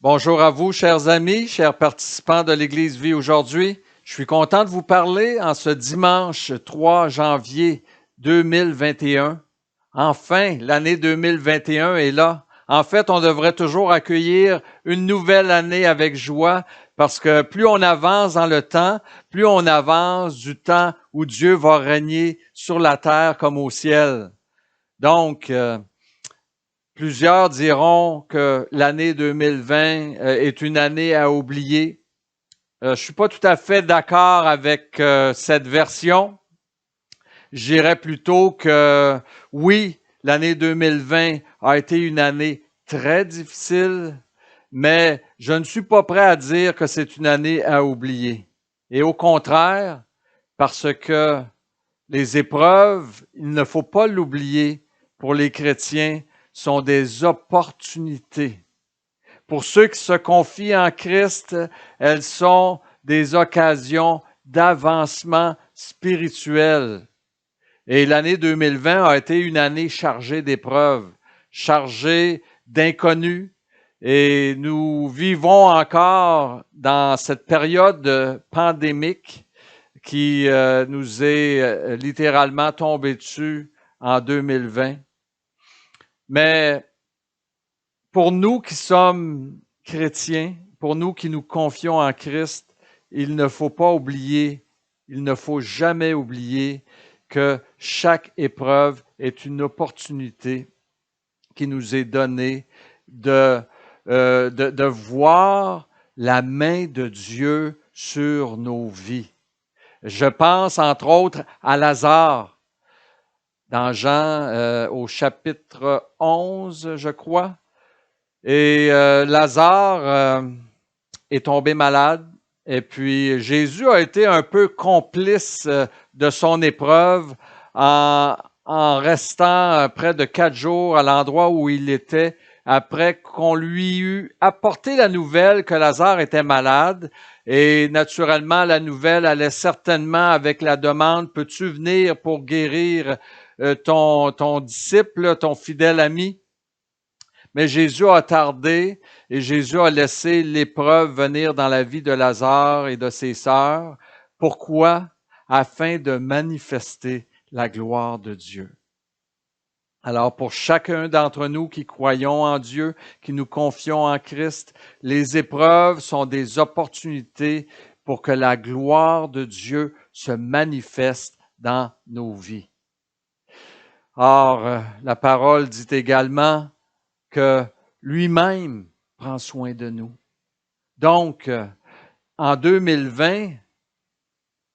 Bonjour à vous, chers amis, chers participants de l'Église Vie aujourd'hui. Je suis content de vous parler en ce dimanche 3 janvier 2021. Enfin, l'année 2021 est là. En fait, on devrait toujours accueillir une nouvelle année avec joie parce que plus on avance dans le temps, plus on avance du temps où Dieu va régner sur la terre comme au ciel. Donc, plusieurs diront que l'année 2020 est une année à oublier. Je suis pas tout à fait d'accord avec cette version. Je dirais plutôt que oui, l'année 2020 a été une année très difficile, mais je ne suis pas prêt à dire que c'est une année à oublier. Et au contraire, parce que les épreuves, il ne faut pas l'oublier, pour les chrétiens, sont des opportunités. Pour ceux qui se confient en Christ, elles sont des occasions d'avancement spirituel. Et l'année 2020 a été une année chargée d'épreuves, chargée d'inconnus. Et nous vivons encore dans cette période pandémique qui nous est littéralement tombée dessus en 2020. Mais pour nous qui sommes chrétiens, pour nous qui nous confions en Christ, il ne faut pas oublier, il ne faut jamais oublier que chaque épreuve est une opportunité qui nous est donnée de voir la main de Dieu sur nos vies. Je pense entre autres à Lazare dans Jean au chapitre 11, je crois. Et Lazare est tombé malade. Et puis Jésus a été un peu complice de son épreuve en restant près de 4 jours à l'endroit où il était après qu'on lui eut apporté la nouvelle que Lazare était malade. Et naturellement, la nouvelle allait certainement avec la demande, peux-tu venir pour guérir ton disciple, ton fidèle ami? Mais Jésus a tardé et Jésus a laissé l'épreuve venir dans la vie de Lazare et de ses sœurs. Pourquoi? Afin de manifester la gloire de Dieu. Alors pour chacun d'entre nous qui croyons en Dieu, qui nous confions en Christ, les épreuves sont des opportunités pour que la gloire de Dieu se manifeste dans nos vies. Or, la parole dit également que lui-même prend soin de nous. Donc, en 2020,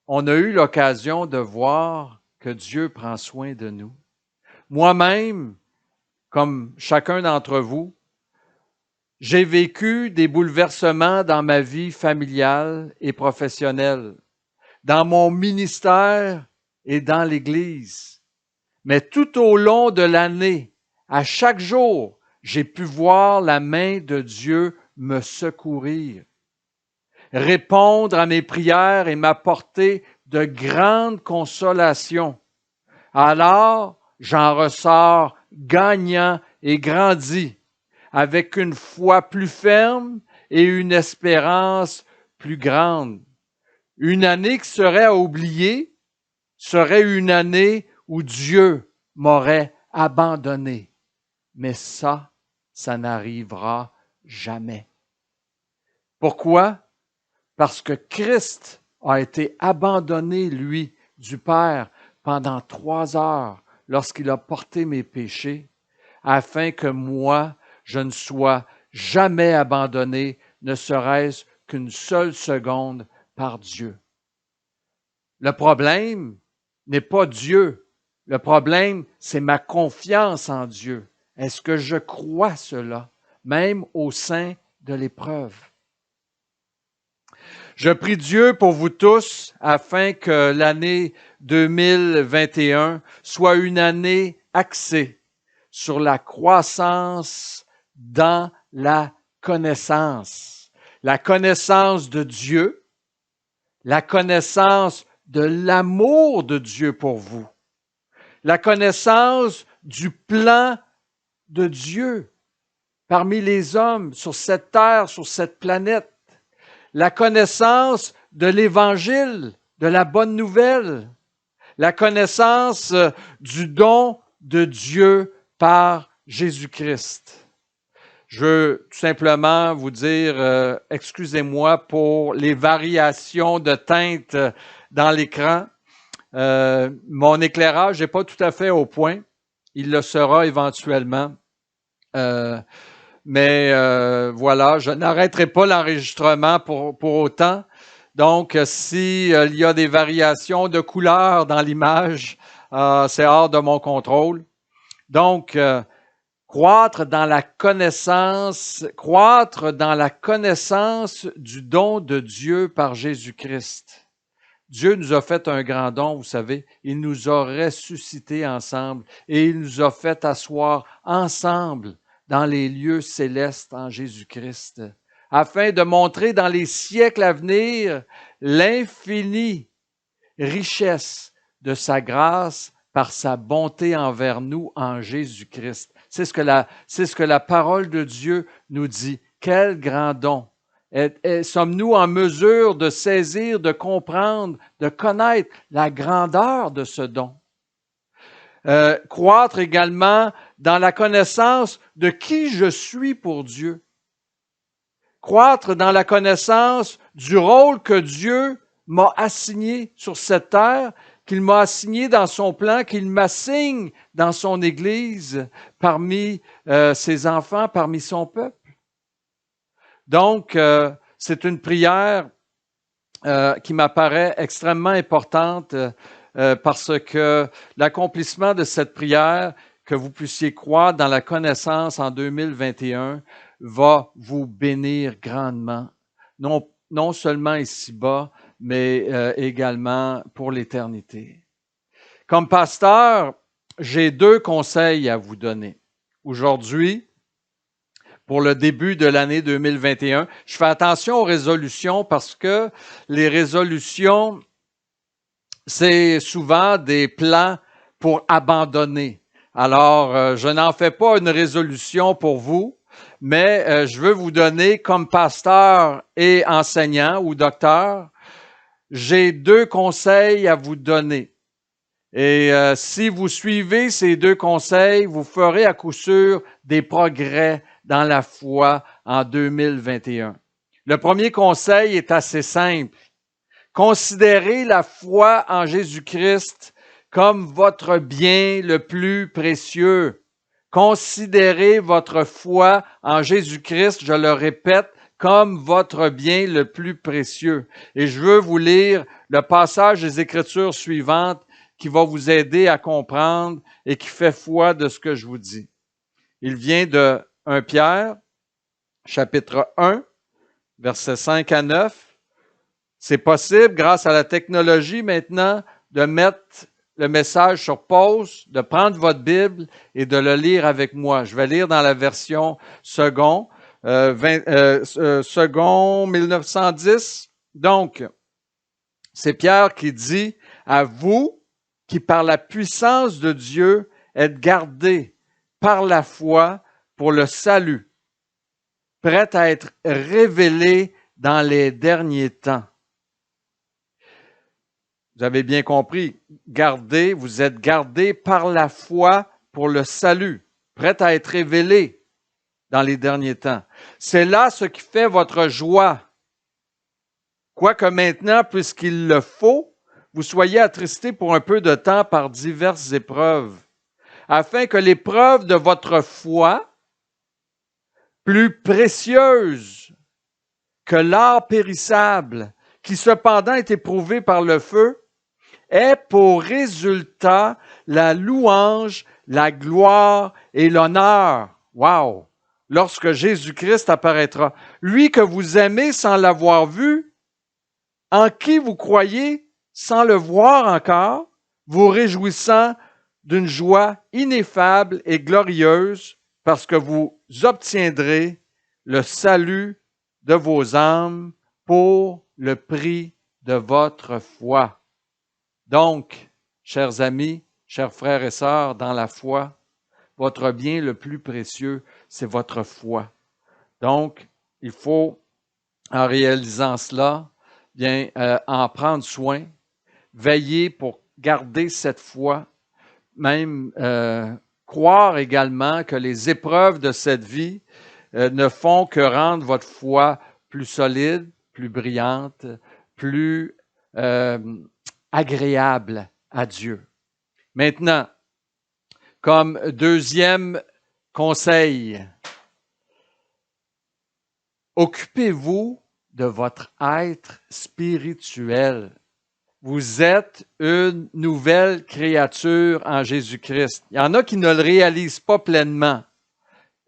on a eu l'occasion de voir que Dieu prend soin de nous. Moi-même, comme chacun d'entre vous, j'ai vécu des bouleversements dans ma vie familiale et professionnelle, dans mon ministère et dans l'Église. Mais tout au long de l'année, à chaque jour, j'ai pu voir la main de Dieu me secourir, répondre à mes prières et m'apporter de grandes consolations. Alors, j'en ressors gagnant et grandi, avec une foi plus ferme et une espérance plus grande. Une année qui serait à oublier serait une année où Dieu m'aurait abandonné. Mais ça n'arrivera jamais. Pourquoi? Parce que Christ a été abandonné, lui, du Père pendant 3 heures lorsqu'il a porté mes péchés, afin que moi, je ne sois jamais abandonné, ne serait-ce qu'une seule seconde par Dieu. Le problème n'est pas Dieu. Le problème, c'est ma confiance en Dieu. Est-ce que je crois cela, même au sein de l'épreuve? Je prie Dieu pour vous tous afin que l'année 2021 soit une année axée sur la croissance dans la connaissance. La connaissance de Dieu, la connaissance de l'amour de Dieu pour vous, la connaissance du plan de Dieu. parmi les hommes, sur cette terre, sur cette planète. La connaissance de l'Évangile, de la bonne nouvelle. La connaissance du don de Dieu par Jésus-Christ. Je veux tout simplement vous dire, excusez-moi pour les variations de teintes dans l'écran. Mon éclairage n'est pas tout à fait au point. Il le sera éventuellement. Mais voilà, je n'arrêterai pas l'enregistrement pour autant. Donc, s'il y a des variations de couleurs dans l'image, c'est hors de mon contrôle. Donc, croître dans la connaissance du don de Dieu par Jésus-Christ. Dieu nous a fait un grand don, vous savez. Il nous a ressuscités ensemble et il nous a fait asseoir ensemble dans les lieux célestes en Jésus-Christ, afin de montrer dans les siècles à venir l'infinie richesse de sa grâce par sa bonté envers nous en Jésus-Christ. C'est ce que la parole de Dieu nous dit. Quel grand don! Sommes-nous en mesure de saisir, de comprendre, de connaître la grandeur de ce don? Croître également dans la connaissance de qui je suis pour Dieu. Croître dans la connaissance du rôle que Dieu m'a assigné sur cette terre, qu'il m'a assigné dans son plan, qu'il m'assigne dans son Église, parmi ses enfants, parmi son peuple. Donc, c'est une prière qui m'apparaît extrêmement importante parce que l'accomplissement de cette prière, que vous puissiez croître dans la connaissance en 2021, va vous bénir grandement, non seulement ici-bas, mais également pour l'éternité. Comme pasteur, j'ai 2 conseils à vous donner. Aujourd'hui, pour le début de l'année 2021. Je fais attention aux résolutions parce que les résolutions, c'est souvent des plans pour abandonner. Alors, je n'en fais pas une résolution pour vous, mais je veux vous donner, comme pasteur et enseignant ou docteur, j'ai 2 conseils à vous donner. Et si vous suivez ces 2 conseils, vous ferez à coup sûr des progrès dans la foi en 2021. Le premier conseil est assez simple. Considérez la foi en Jésus-Christ comme votre bien le plus précieux. Considérez votre foi en Jésus-Christ, je le répète, comme votre bien le plus précieux. Et je veux vous lire le passage des Écritures suivantes qui va vous aider à comprendre et qui fait foi de ce que je vous dis. Il vient de 1 Pierre, chapitre 1, versets 5 à 9. C'est possible, grâce à la technologie maintenant, de mettre le message sur pause, de prendre votre Bible et de le lire avec moi. Je vais lire dans la version second, second 1910. Donc, c'est Pierre qui dit « À vous, qui par la puissance de Dieu êtes gardés par la foi pour le salut, prêt à être révélé dans les derniers temps. » Vous avez bien compris, gardés, vous êtes gardés par la foi pour le salut, prêt à être révélé dans les derniers temps. C'est là ce qui fait votre joie. Quoique maintenant, puisqu'il le faut, vous soyez attristés pour un peu de temps par diverses épreuves, afin que l'épreuve de votre foi, plus précieuse que l'or périssable, qui cependant est éprouvé par le feu, ait pour résultat la louange, la gloire et l'honneur. Wow! Lorsque Jésus-Christ apparaîtra. Lui que vous aimez sans l'avoir vu, en qui vous croyez sans le voir encore, vous réjouissant d'une joie ineffable et glorieuse, parce que vous obtiendrez le salut de vos âmes pour le prix de votre foi. Donc, chers amis, chers frères et sœurs dans la foi, votre bien le plus précieux, c'est votre foi. Donc, il faut, en réalisant cela, bien en prendre soin, veiller pour garder cette foi, même croire également que les épreuves de cette vie ne font que rendre votre foi plus solide, plus brillante, plus agréable à Dieu. Maintenant, comme deuxième conseil, occupez-vous de votre être spirituel. Vous êtes une nouvelle créature en Jésus-Christ. Il y en a qui ne le réalisent pas pleinement.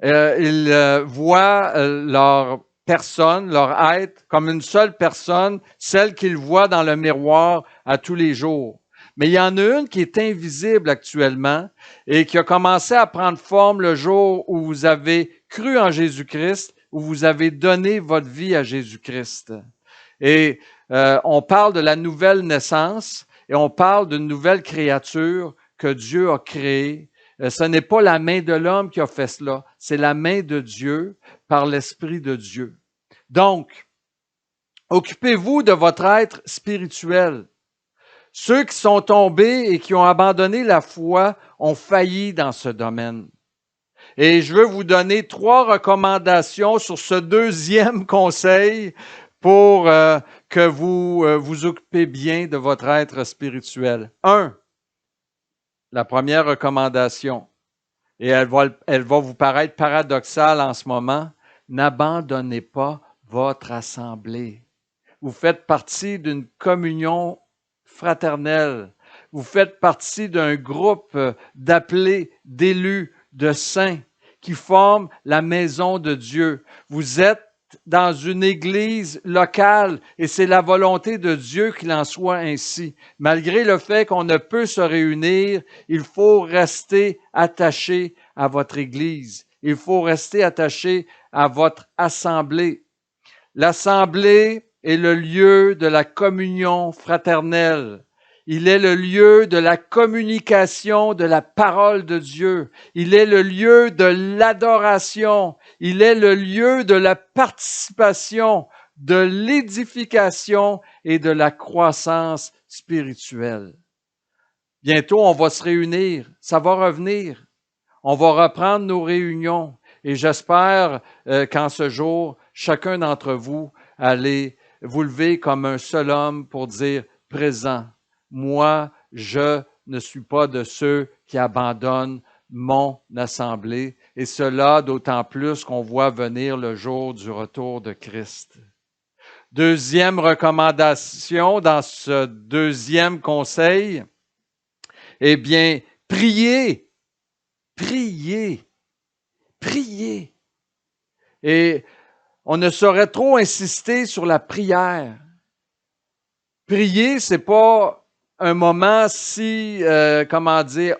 Ils voient leur personne, leur être, comme une seule personne, celle qu'ils voient dans le miroir à tous les jours. Mais il y en a une qui est invisible actuellement et qui a commencé à prendre forme le jour où vous avez cru en Jésus-Christ, où vous avez donné votre vie à Jésus-Christ. Et on parle de la nouvelle naissance et on parle d'une nouvelle créature que Dieu a créée. Ce n'est pas la main de l'homme qui a fait cela, c'est la main de Dieu par l'Esprit de Dieu. Donc, occupez-vous de votre être spirituel. Ceux qui sont tombés et qui ont abandonné la foi ont failli dans ce domaine. Et je veux vous donner 3 recommandations sur ce deuxième conseil pour que vous vous occupez bien de votre être spirituel. 1. La première recommandation, et elle va vous paraître paradoxale en ce moment, n'abandonnez pas votre assemblée. Vous faites partie d'une communion fraternelle. Vous faites partie d'un groupe d'appelés, d'élus, de saints qui forment la maison de Dieu. Vous êtes dans une église locale et c'est la volonté de Dieu qu'il en soit ainsi. Malgré le fait qu'on ne peut se réunir, il faut rester attaché à votre église. Il faut rester attaché à votre assemblée. L'assemblée est le lieu de la communion fraternelle. Il est le lieu de la communication de la parole de Dieu. Il est le lieu de l'adoration. Il est le lieu de la participation, de l'édification et de la croissance spirituelle. Bientôt, on va se réunir. Ça va revenir. On va reprendre nos réunions. Et j'espère qu'en ce jour, chacun d'entre vous allez vous lever comme un seul homme pour dire « présent ». Moi, je ne suis pas de ceux qui abandonnent mon assemblée, et cela d'autant plus qu'on voit venir le jour du retour de Christ. Deuxième recommandation dans ce deuxième conseil, eh bien, priez, priez, priez. Et on ne saurait trop insister sur la prière. Prier, c'est pas un moment si,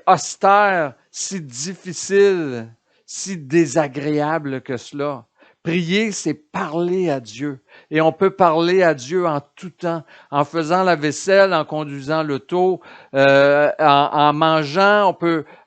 austère, si difficile, si désagréable que cela. Prier, c'est parler à Dieu. Et on peut parler à Dieu en tout temps, en faisant la vaisselle, en conduisant l'auto, en mangeant.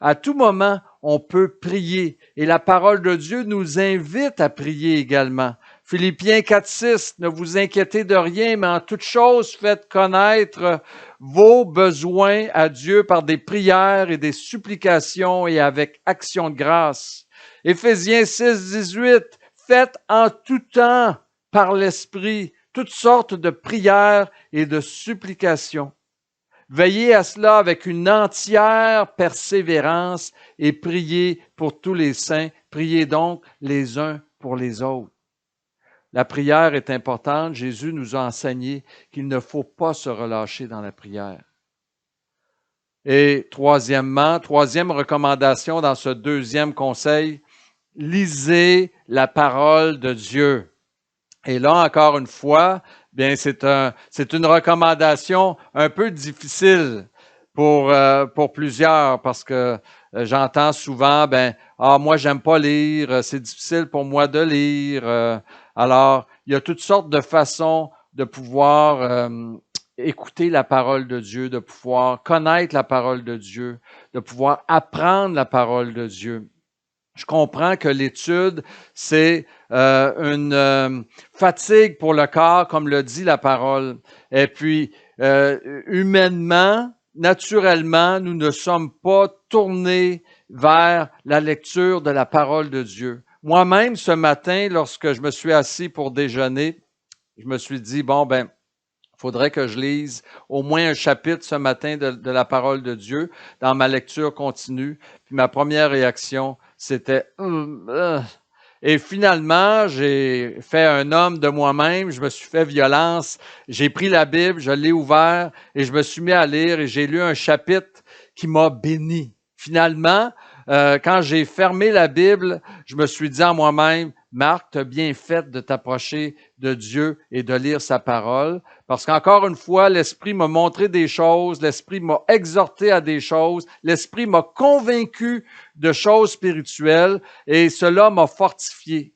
À tout moment, on peut prier. Et la parole de Dieu nous invite à prier également. Philippiens 4.6, ne vous inquiétez de rien, mais en toute chose, faites connaître vos besoins à Dieu par des prières et des supplications et avec action de grâce. Éphésiens 6.18, faites en tout temps par l'Esprit toutes sortes de prières et de supplications. Veillez à cela avec une entière persévérance et priez pour tous les saints. Priez donc les uns pour les autres. La prière est importante. Jésus nous a enseigné qu'il ne faut pas se relâcher dans la prière. Et troisième recommandation dans ce deuxième conseil, lisez la parole de Dieu. Et là, encore une fois, bien, c'est une recommandation un peu difficile pour plusieurs parce que j'entends souvent, moi, j'aime pas lire, c'est difficile pour moi de lire. Alors, il y a toutes sortes de façons de pouvoir écouter la parole de Dieu, de pouvoir connaître la parole de Dieu, de pouvoir apprendre la parole de Dieu. Je comprends que l'étude, c'est une fatigue pour le corps, comme le dit la parole. Et puis, humainement, naturellement, nous ne sommes pas tournés vers la lecture de la parole de Dieu. Moi-même, ce matin, lorsque je me suis assis pour déjeuner, je me suis dit, bon, ben, faudrait que je lise au moins un chapitre ce matin de la parole de Dieu dans ma lecture continue. Puis ma première réaction, c'était Et finalement, j'ai fait un homme de moi-même, je me suis fait violence, j'ai pris la Bible, je l'ai ouvert et je me suis mis à lire et j'ai lu un chapitre qui m'a béni. Finalement, quand j'ai fermé la Bible, je me suis dit à moi-même, Marc, tu as bien fait de t'approcher de Dieu et de lire sa parole, parce qu'encore une fois, l'Esprit m'a montré des choses, l'Esprit m'a exhorté à des choses, l'Esprit m'a convaincu de choses spirituelles et cela m'a fortifié.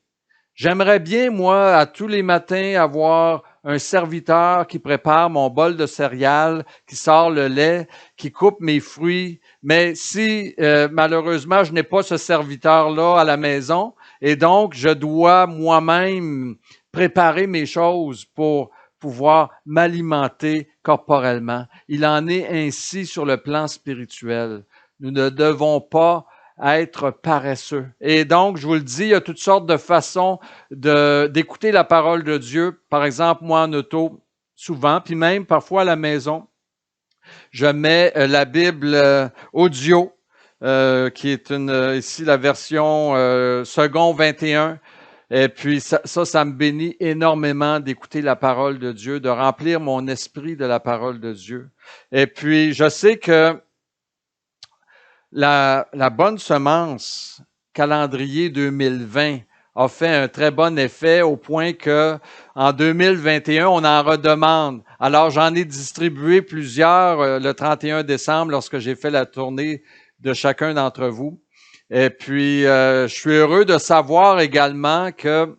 J'aimerais bien, moi, à tous les matins, avoir un serviteur qui prépare mon bol de céréales, qui sort le lait, qui coupe mes fruits. Mais si, malheureusement, je n'ai pas ce serviteur-là à la maison, et donc je dois moi-même préparer mes choses pour pouvoir m'alimenter corporellement. Il en est ainsi sur le plan spirituel. Nous ne devons pas être paresseux. Et donc, je vous le dis, il y a toutes sortes de façons d'écouter la parole de Dieu. Par exemple, moi en auto, souvent, puis même parfois à la maison, je mets la Bible audio, qui est ici la version second 21. Et puis ça me bénit énormément d'écouter la parole de Dieu, de remplir mon esprit de la parole de Dieu. Et puis, je sais que la bonne semence, calendrier 2020, a fait un très bon effet au point que en 2021, on en redemande. Alors, j'en ai distribué plusieurs le 31 décembre lorsque j'ai fait la tournée de chacun d'entre vous. Et puis, je suis heureux de savoir également que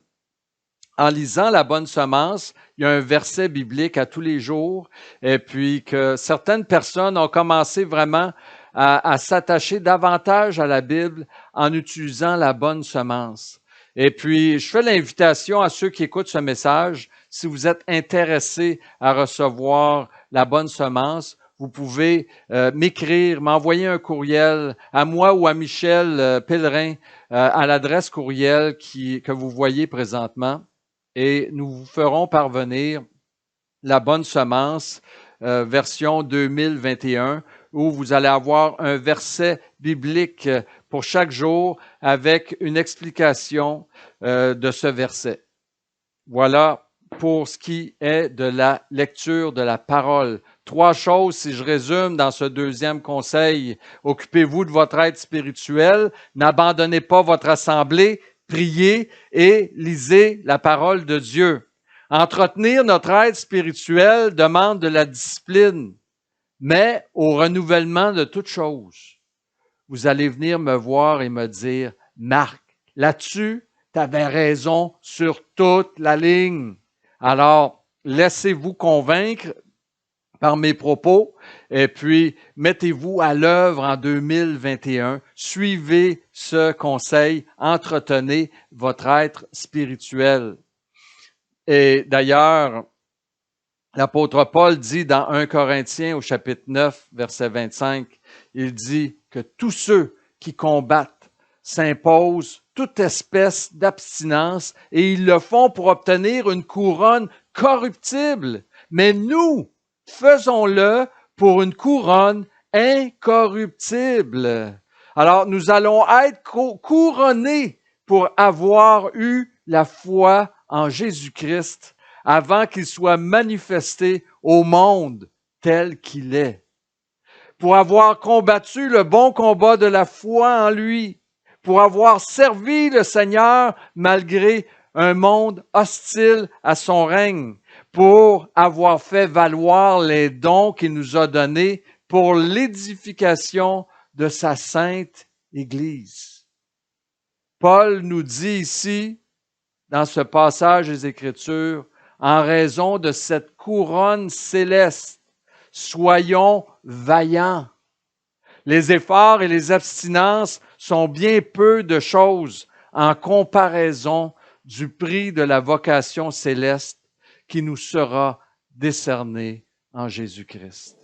en lisant la bonne semence, il y a un verset biblique à tous les jours, et puis que certaines personnes ont commencé vraiment à s'attacher davantage à la Bible en utilisant la bonne semence. Et puis, je fais l'invitation à ceux qui écoutent ce message, si vous êtes intéressés à recevoir la bonne semence, vous pouvez m'écrire, m'envoyer un courriel à moi ou à Michel Pellerin à l'adresse courriel que vous voyez présentement. Et nous vous ferons parvenir la bonne semence, version 2021, où vous allez avoir un verset biblique pour chaque jour avec une explication de ce verset. Voilà pour ce qui est de la lecture de la parole. 3 choses, si je résume dans ce deuxième conseil. Occupez-vous de votre aide spirituelle, n'abandonnez pas votre assemblée, priez et lisez la parole de Dieu. Entretenir notre aide spirituelle demande de la discipline, mais au renouvellement de toutes choses. Vous allez venir me voir et me dire, Marc, là-dessus, tu avais raison sur toute la ligne. Alors, laissez-vous convaincre par mes propos et puis mettez-vous à l'œuvre en 2021. Suivez ce conseil, entretenez votre être spirituel. Et d'ailleurs, l'apôtre Paul dit dans 1 Corinthiens au chapitre 9, verset 25, il dit que tous ceux qui combattent s'imposent toute espèce d'abstinence et ils le font pour obtenir une couronne corruptible. Mais nous, faisons-le pour une couronne incorruptible. Alors, nous allons être couronnés pour avoir eu la foi en Jésus-Christ avant qu'il soit manifesté au monde tel qu'il est. Pour avoir combattu le bon combat de la foi en lui, pour avoir servi le Seigneur malgré un monde hostile à son règne, pour avoir fait valoir les dons qu'il nous a donnés pour l'édification de sa sainte Église. Paul nous dit ici, dans ce passage des Écritures, en raison de cette couronne céleste. Soyons vaillants. Les efforts et les abstinences sont bien peu de choses en comparaison du prix de la vocation céleste qui nous sera décerné en Jésus-Christ.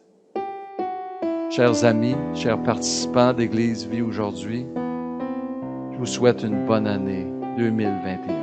Chers amis, chers participants d'Église Vie aujourd'hui, je vous souhaite une bonne année 2021.